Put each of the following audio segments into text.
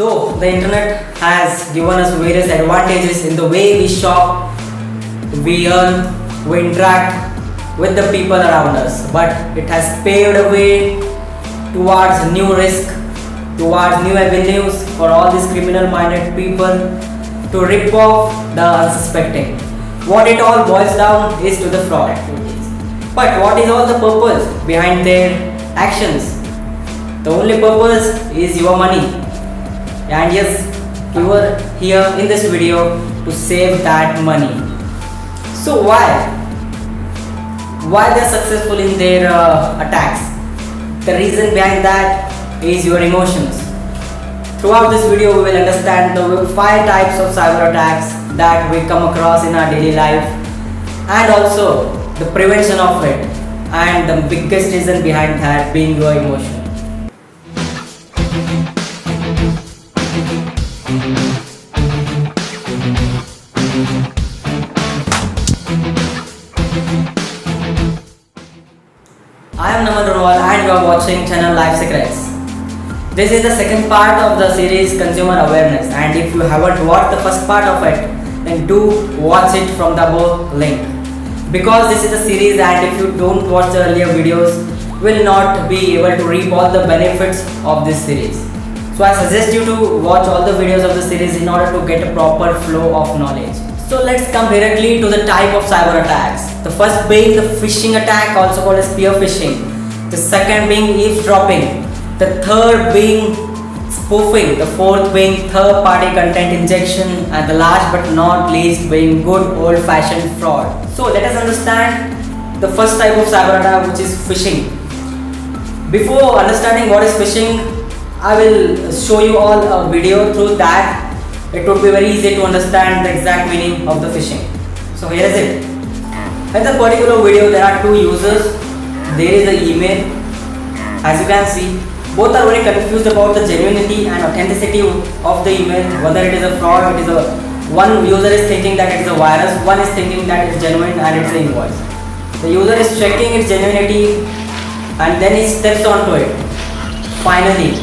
Though the internet has given us various advantages in the way we shop, we earn, we interact with the people around us, but it has paved a way towards new risk, towards new avenues for all these criminal-minded people to rip off the unsuspecting. What it all boils down is to the fraud activities. But what is all the purpose behind their actions? The only purpose is your money. And yes, you are here in this video to save that money. So why they are successful in their attacks? The reason behind that is your emotions. Throughout this video we will understand the 5 types of cyber attacks that we come across in our daily life, and also the prevention of it, and the biggest reason behind that being your emotion. I am Naman Ranwal and you are watching channel Life Secrets. This is the second part of the series Consumer Awareness, and if you haven't watched the first part of it, then do watch it from the above link. Because this is a series, and if you don't watch the earlier videos, you will not be able to reap all the benefits of this series. So I suggest you to watch all the videos of the series in order to get a proper flow of knowledge. So let's come directly to the type of cyber attacks. The first being the phishing attack, also called as spear phishing. The second being eavesdropping. The third being spoofing. The fourth being third party content injection. And the last but not least being good old fashioned fraud. So let us understand the first type of cyber attack, which is phishing. Before understanding what is phishing, I will show you all a video. Through that it would be very easy to understand the exact meaning of the phishing. So here is it. In the particular video there are 2 users. There is an email. As you can see, both are very confused about the genuinity and authenticity of the email, whether it is a fraud, it is a one user is thinking that it is a virus, one is thinking that it is genuine and it's an invoice. The user is checking its genuinity and then he steps onto it finally,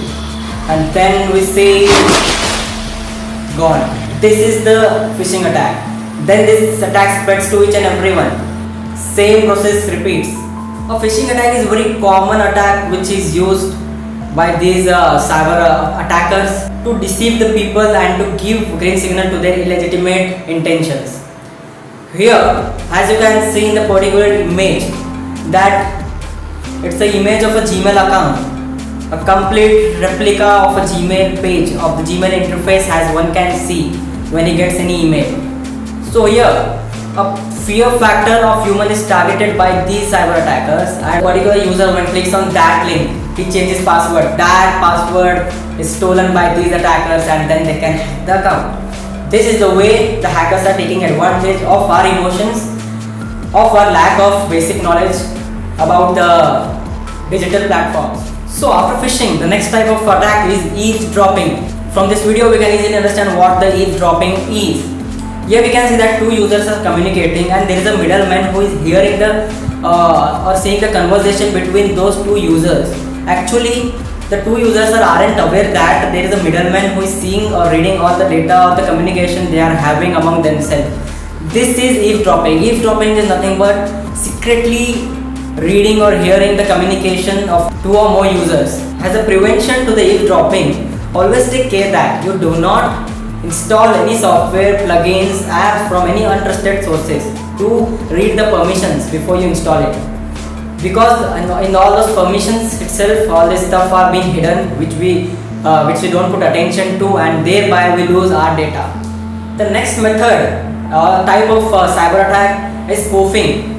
and then we say gone. This is the phishing attack. Then this attack spreads to each and everyone. Same process repeats. A phishing attack is a very common attack which is used by these cyber attackers to deceive the people and to give green signal to their illegitimate intentions. Here, as you can see in the particular image, that it's the image of a Gmail account, a complete replica of a Gmail page, of the Gmail interface as one can see when he gets any email. So here, a fear factor of human is targeted by these cyber attackers, and a particular user when clicks on that link, he changes password. That password is stolen by these attackers and then they can hack the account. This is the way the hackers are taking advantage of our emotions, of our lack of basic knowledge about the digital platforms. So after phishing, the next type of attack is eavesdropping. From this video we can easily understand what the eavesdropping is. Here we can see that 2 users are communicating and there is a middleman who is hearing the or seeing the conversation between those 2 users. Actually, the 2 users aren't aware that there is a middleman who is seeing or reading all the data of the communication they are having among themselves. This is eavesdropping. Eavesdropping is nothing but secretly reading or hearing the communication of 2 or more users. As a prevention to the eavesdropping, always take care that you do not install any software, plugins, apps from any untrusted sources to read the permissions before you install it. Because in all those permissions itself, all this stuff are being hidden, which we don't put attention to, and thereby we lose our data. The next method, type of cyber attack is spoofing.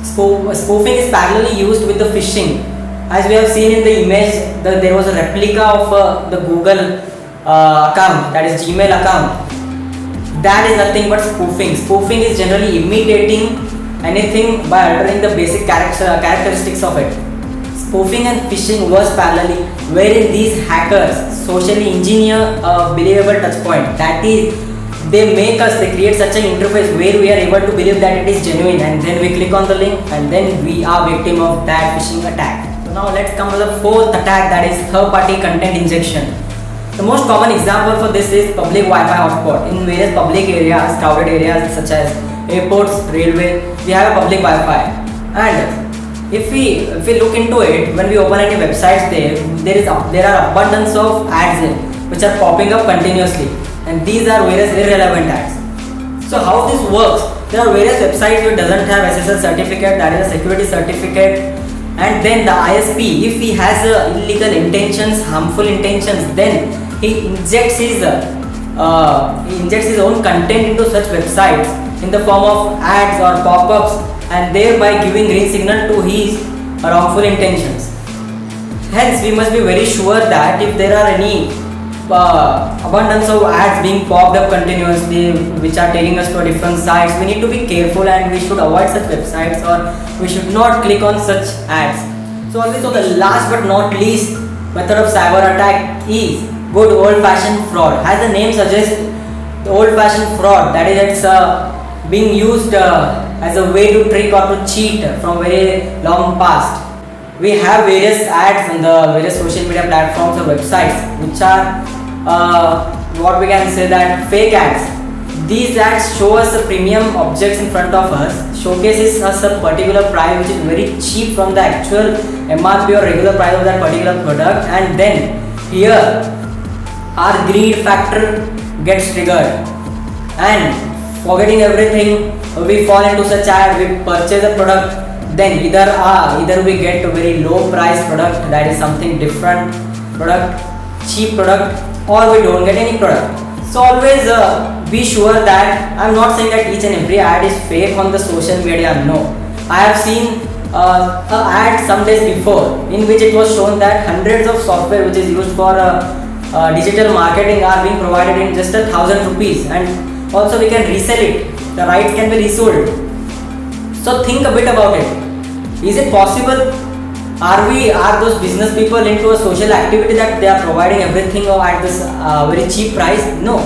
Spoofing is parallelly used with the phishing. As we have seen in the image, there was a replica of the Google account, that is Gmail account. That is nothing but spoofing. Spoofing is generally imitating anything by altering the basic characteristics of it. Spoofing and phishing works parallelly, wherein these hackers socially engineer a believable touch point. That is, they create such an interface where we are able to believe that it is genuine, and then we click on the link and then we are victim of that phishing attack. So now let's come to the 4th attack, that is third party content injection. The most common example for this is public Wi-Fi hotspot. In various public areas, crowded areas such as airports, railway, we have a public Wi-Fi. And if we look into it, when we open any websites there are abundance of ads which are popping up continuously, and these are various irrelevant ads. So how this works? There are various websites which doesn't have SSL certificate, that is a security certificate, and then the ISP, if he has illegal intentions, harmful intentions, then he injects his own content into such websites in the form of ads or pop-ups, and thereby giving green signal to his wrongful intentions. Hence, we must be very sure that if there are any abundance of ads being popped up continuously which are taking us to different sites, we need to be careful and we should avoid such websites, or we should not click on such ads. So the last but not least method of cyber attack is good old-fashioned fraud. As the name suggests, the old-fashioned fraud, that is, it's being used as a way to trick or to cheat from very long past. We have various ads on the various social media platforms or websites which are what we can say that fake ads. These ads show us a premium objects in front of us, showcases us a particular price which is very cheap from the actual MRP or regular price of that particular product, and then here our greed factor gets triggered, and forgetting everything, we fall into such ad, we purchase a product, then either we get a very low price product, that is something different product, cheap product, or we don't get any product. So always be sure that I'm not saying that each and every ad is fake on the social media. No, I have seen an ad some days before in which it was shown that hundreds of software which is used for digital marketing are being provided in just 1,000 rupees, and also we can resell it. The rights can be resold. So think a bit about it. Is it possible? Are those business people into a social activity that they are providing everything at this very cheap price? No.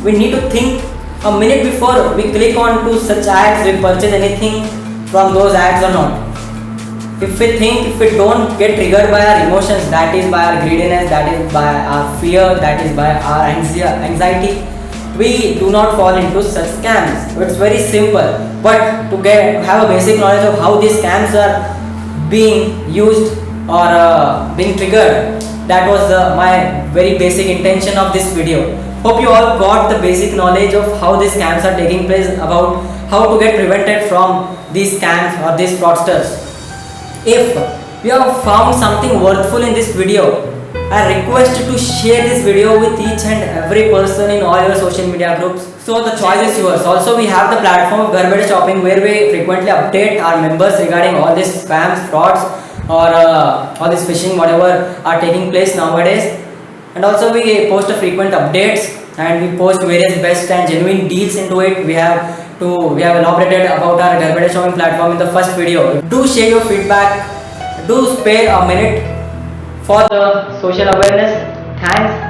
We need to think a minute before we click on to such ads, we purchase anything from those ads or not. If we don't get triggered by our emotions, that is by our greediness, that is by our fear, that is by our anxiety, we do not fall into such scams. It's very simple, but to have a basic knowledge of how these scams are being used or being triggered, that was my very basic intention of this video. Hope you all got the basic knowledge of how these scams are taking place, about how to get prevented from these scams or these fraudsters. If you have found something worthful in this video, I request you to share this video with each and every person in all your social media groups. So the choice is yours. Also, we have the platform of Ghar Baithe Shopping, where we frequently update our members regarding all these scams, frauds, or all this phishing, whatever are taking place nowadays. And also we post frequent updates, and we post various best and genuine deals into it. We have elaborated about our Ghar Baithe Shopping platform in the first video. Do share your feedback. Do spare a minute for the social awareness. Thanks.